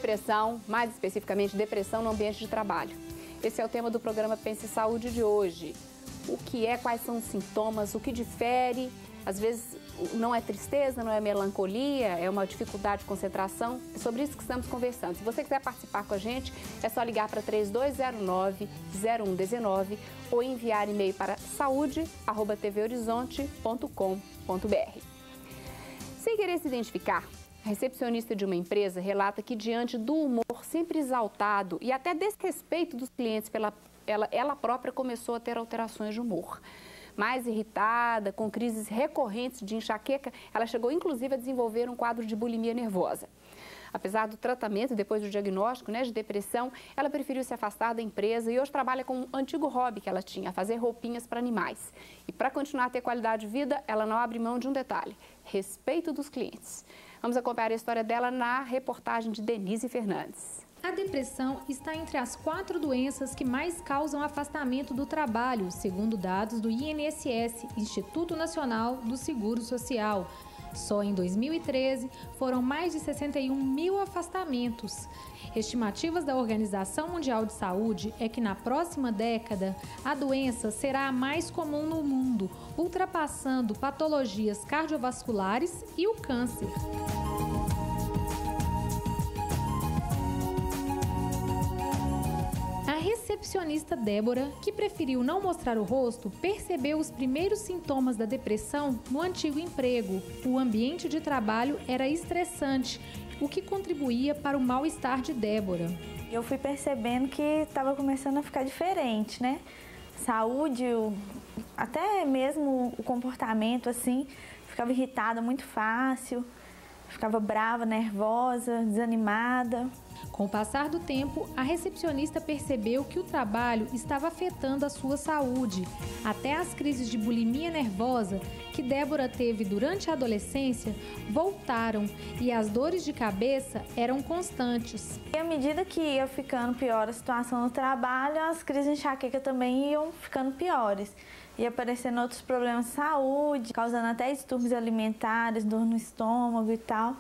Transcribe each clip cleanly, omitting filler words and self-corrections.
depressão, mais especificamente depressão no ambiente de trabalho. Esse é o tema do programa Pense Saúde de hoje. O que é, quais são os sintomas, o que difere, às vezes não é tristeza, não é melancolia, é uma dificuldade de concentração. É sobre isso que estamos conversando. Se você quiser participar com a gente, é só ligar para 3209-0119 ou enviar e-mail para saude@tvhorizonte.com.br. Sem querer se identificar, a recepcionista de uma empresa relata que, diante do humor sempre exaltado e até desrespeito dos clientes, ela própria começou a ter alterações de humor. Mais irritada, com crises recorrentes de enxaqueca, ela chegou inclusive a desenvolver um quadro de bulimia nervosa. Apesar do tratamento, depois do diagnóstico de depressão, ela preferiu se afastar da empresa e hoje trabalha com um antigo hobby que ela tinha, fazer roupinhas para animais. E para continuar a ter qualidade de vida, ela não abre mão de um detalhe: respeito dos clientes. Vamos acompanhar a história dela na reportagem de Denise Fernandes. A depressão está entre as 4 doenças que mais causam afastamento do trabalho, segundo dados do INSS, Instituto Nacional do Seguro Social. Só em 2013 foram mais de 61 mil afastamentos. Estimativas da Organização Mundial de Saúde é que na próxima década a doença será a mais comum no mundo, ultrapassando patologias cardiovasculares e o câncer. A recepcionista Débora, que preferiu não mostrar o rosto, percebeu os primeiros sintomas da depressão no antigo emprego. O ambiente de trabalho era estressante, o que contribuía para o mal-estar de Débora. Eu fui percebendo que estava começando a ficar diferente, né? Saúde, até mesmo o comportamento, assim, ficava irritada muito fácil, ficava brava, nervosa, desanimada. Com o passar do tempo, a recepcionista percebeu que o trabalho estava afetando a sua saúde. Até as crises de bulimia nervosa que Débora teve durante a adolescência voltaram e as dores de cabeça eram constantes. E à medida que ia ficando pior a situação no trabalho, as crises de enxaqueca também iam ficando piores. Ia aparecendo outros problemas de saúde, causando até distúrbios alimentares, dor no estômago e tal.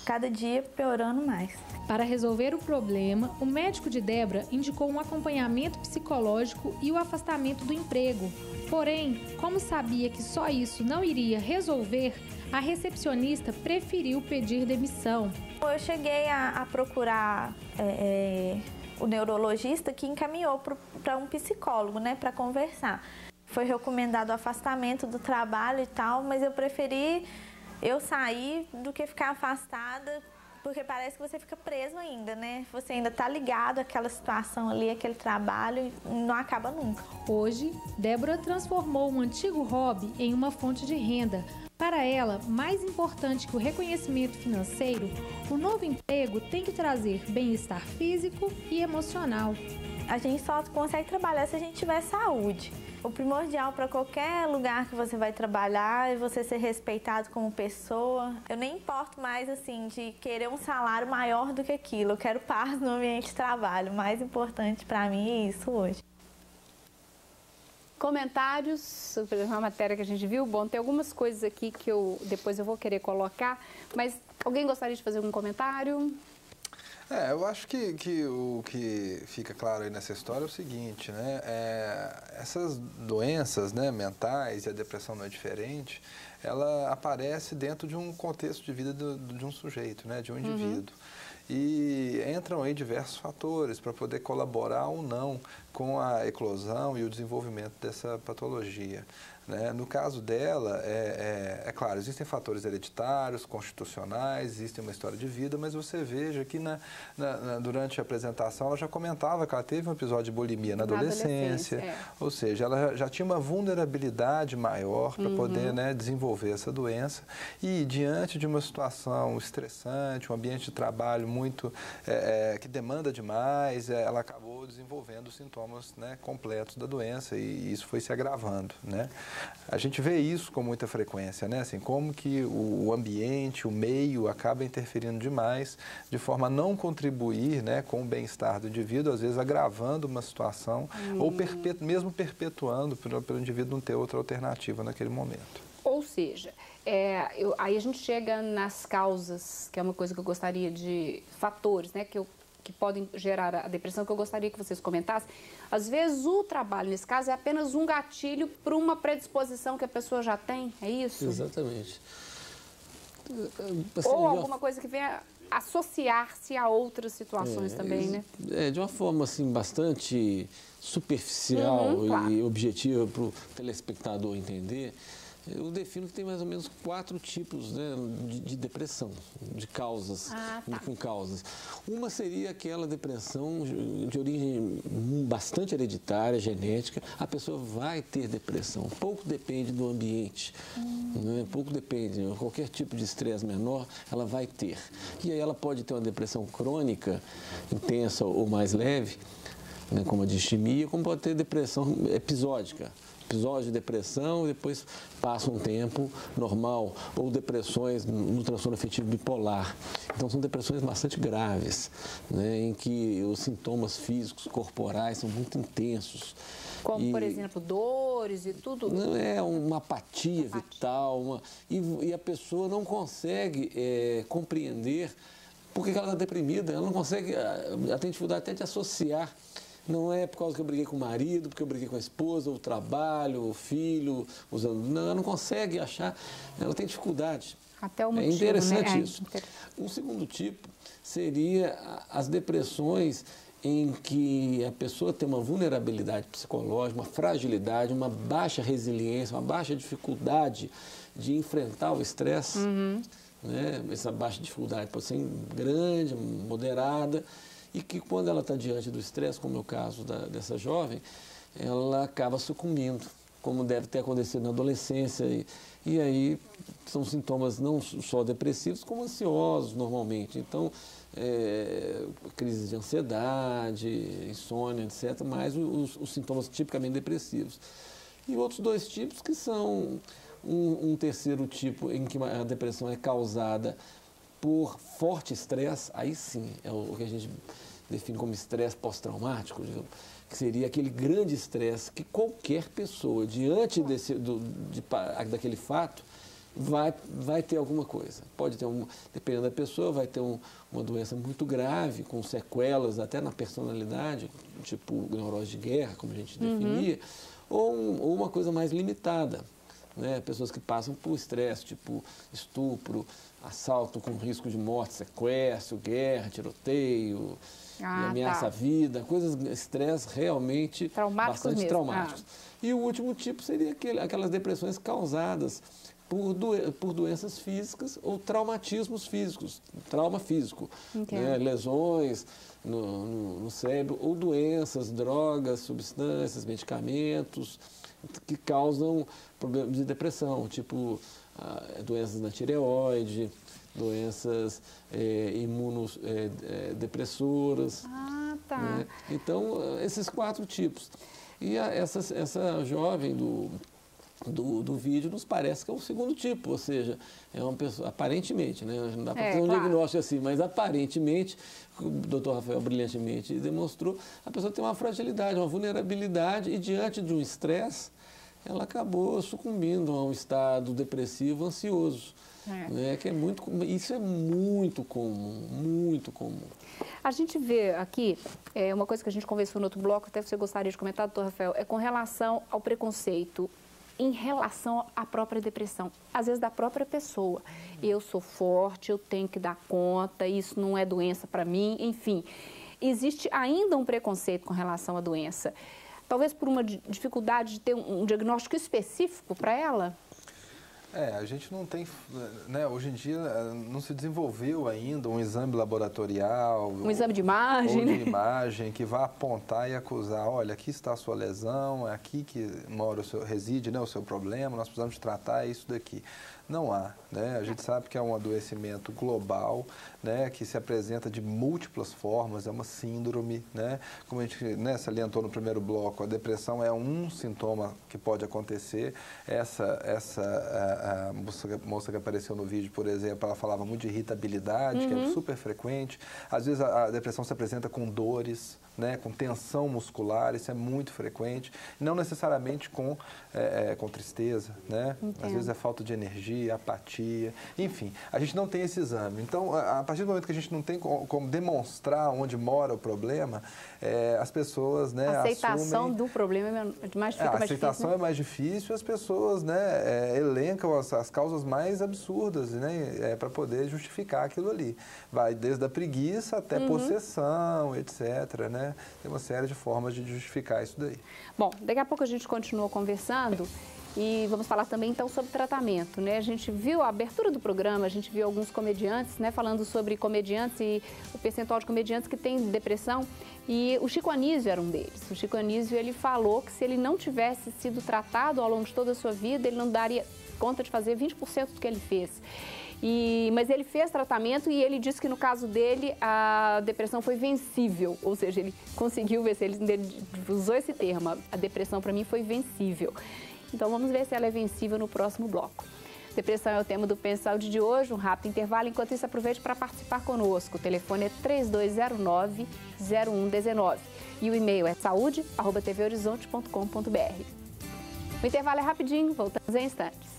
Cada dia piorando mais. Para resolver o problema, o médico de Débora indicou um acompanhamento psicológico e o afastamento do emprego. Porém, como sabia que só isso não iria resolver, a recepcionista preferiu pedir demissão. Eu cheguei a procurar o neurologista, que encaminhou para um psicólogo, né, para conversar. Foi recomendado o afastamento do trabalho e tal, mas eu preferi sair do que ficar afastada, porque parece que você fica preso ainda, né? Você ainda está ligado àquela situação ali, àquele trabalho, e não acaba nunca. Hoje, Débora transformou um antigo hobby em uma fonte de renda. Para ela, mais importante que o reconhecimento financeiro, o novo emprego tem que trazer bem-estar físico e emocional. A gente só consegue trabalhar se a gente tiver saúde. O primordial para qualquer lugar que você vai trabalhar é você ser respeitado como pessoa. Eu nem importo mais assim de querer um salário maior do que aquilo. Eu quero paz no ambiente de trabalho. O mais importante para mim é isso hoje. Comentários sobre uma matéria que a gente viu. Bom, tem algumas coisas aqui que depois eu vou querer colocar, mas alguém gostaria de fazer algum comentário? Eu acho que o que fica claro aí nessa história é o seguinte, né? Essas doenças, né, mentais, e a depressão não é diferente, ela aparece dentro de um contexto de vida de um sujeito, né, de um indivíduo. E entram aí diversos fatores para poder colaborar ou não com a eclosão e o desenvolvimento dessa patologia. Né? No caso dela, é claro, existem fatores hereditários, constitucionais, existe uma história de vida, mas você veja que durante a apresentação ela já comentava que ela teve um episódio de bulimia na adolescência, ou seja, ela já tinha uma vulnerabilidade maior para poder, né, desenvolver essa doença, e diante de uma situação estressante, um ambiente de trabalho muito que demanda demais, ela acabou desenvolvendo sintomas, né, completos da doença, e isso foi se agravando, né? A gente vê isso com muita frequência, né? Assim, como que o ambiente, o meio acaba interferindo demais, de forma a não contribuir, né, com o bem-estar do indivíduo, às vezes agravando uma situação ou mesmo perpetuando pelo indivíduo não ter outra alternativa naquele momento. Ou seja, aí a gente chega nas causas, que é uma coisa que eu gostaria de... fatores, né, que podem gerar a depressão, que eu gostaria que vocês comentassem. Às vezes o trabalho, nesse caso, é apenas um gatilho para uma predisposição que a pessoa já tem, é isso? Exatamente. Assim, ou alguma coisa que venha associar-se a outras situações também, né? De uma forma, assim, bastante superficial claro. E objetiva para o telespectador entender, eu defino que tem mais ou menos 4 tipos, né, de depressão, de causas, com causas. Uma seria aquela depressão de origem bastante hereditária, genética. A pessoa vai ter depressão, pouco depende do ambiente, né, pouco depende, qualquer tipo de estresse menor, ela vai ter. E aí ela pode ter uma depressão crônica, intensa ou mais leve, né, como a distimia, como pode ter depressão episódica. Episódio de depressão e depois passa um tempo normal, ou depressões no transtorno afetivo bipolar. Então são depressões bastante graves, né, em que os sintomas físicos, corporais são muito intensos. Como, por exemplo, dores e tudo? Não é uma apatia vital, e a pessoa não consegue compreender por que ela está deprimida, ela não consegue, ela tem dificuldade até de associar. Não é por causa que eu briguei com o marido, porque eu briguei com a esposa, o trabalho, o filho, não, ela não consegue achar, ela tem dificuldade. Até o motivo, é interessante né? isso. Um segundo tipo seria as depressões em que a pessoa tem uma vulnerabilidade psicológica, uma fragilidade, uma baixa resiliência, uma baixa dificuldade de enfrentar o estresse. Né? Essa baixa dificuldade pode ser grande, moderada, e que quando ela está diante do estresse, como é o caso dessa jovem, ela acaba sucumbindo, como deve ter acontecido na adolescência. E aí são sintomas não só depressivos, como ansiosos normalmente. Então, crises de ansiedade, insônia, etc., mas os sintomas tipicamente depressivos. E outros 2 tipos que são um terceiro tipo em que a depressão é causada por forte estresse, aí sim é o que a gente define como estresse pós-traumático, que seria aquele grande estresse que qualquer pessoa, diante daquele fato, vai ter alguma coisa. Pode ter, dependendo da pessoa, vai ter uma doença muito grave, com sequelas até na personalidade, tipo neurose de guerra, como a gente definia, ou uma coisa mais limitada. Né? Pessoas que passam por estresse, tipo estupro, assalto com risco de morte, sequestro, guerra, tiroteio, e ameaça à vida, estresse realmente bastante traumáticos. E o último tipo seria aquelas depressões causadas por doenças físicas ou traumatismos físicos, trauma físico, né? Lesões no cérebro, ou doenças, drogas, substâncias, medicamentos que causam problemas de depressão, tipo doenças na tireoide, doenças imunodepressoras. Né? Então, esses 4 tipos. E essa jovem do vídeo nos parece que é o segundo tipo, ou seja, é uma pessoa, aparentemente, né? Não dá para fazer um diagnóstico assim, mas aparentemente, o doutor Rafael brilhantemente demonstrou, a pessoa tem uma fragilidade, uma vulnerabilidade, e diante de um estresse, ela acabou sucumbindo a um estado depressivo ansioso. Né? Isso é muito comum, muito comum. A gente vê aqui, uma coisa que a gente conversou no outro bloco, até você gostaria de comentar, doutor Rafael, é com relação ao preconceito em relação à própria depressão, às vezes da própria pessoa. Eu sou forte, eu tenho que dar conta, isso não é doença para mim, enfim. Existe ainda um preconceito com relação à doença. Talvez por uma dificuldade de ter um diagnóstico específico para ela? A gente não tem, né, hoje em dia não se desenvolveu ainda um exame laboratorial. Um exame de imagem, ou de imagem que vá apontar e acusar, olha, aqui está a sua lesão, é aqui que reside, né, o seu problema, nós precisamos tratar isso daqui. Não há, né? A gente sabe que é um adoecimento global, né, que se apresenta de múltiplas formas, é uma síndrome, né? Como a gente, né, salientou no primeiro bloco, a depressão é um sintoma que pode acontecer. A moça que apareceu no vídeo, por exemplo, ela falava muito de irritabilidade, que é super frequente. Às vezes a depressão se apresenta com dores, né, com tensão muscular, isso é muito frequente, não necessariamente com tristeza, né? Às vezes é falta de energia, apatia, enfim, a gente não tem esse exame. Então, a partir do momento que a gente não tem como demonstrar onde mora o problema, as pessoas, né, a aceitação assumem... do problema fica mais difícil. A aceitação é mais difícil, as pessoas, né, elencam as causas mais absurdas, né, para poder justificar aquilo ali. Vai desde a preguiça até possessão, etc., né? Tem uma série de formas de justificar isso daí. Bom, daqui a pouco a gente continua conversando e vamos falar também então sobre tratamento, né? A gente viu a abertura do programa, a gente viu alguns comediantes, né, falando sobre comediantes e o percentual de comediantes que tem depressão, e o Chico Anísio era um deles. O Chico Anísio, ele falou que se ele não tivesse sido tratado ao longo de toda a sua vida, ele não daria conta de fazer 20% do que ele fez. Mas ele fez tratamento e ele disse que no caso dele a depressão foi vencível, ou seja, ele conseguiu vencer, ele usou esse termo, a depressão para mim foi vencível. Então vamos ver se ela é vencível no próximo bloco. Depressão é o tema do Pense Saúde de hoje, um rápido intervalo, enquanto isso aproveite para participar conosco. O telefone é 3209-0119 e o e-mail é saúde@tvhorizonte.com.br. O intervalo é rapidinho, voltamos em instantes.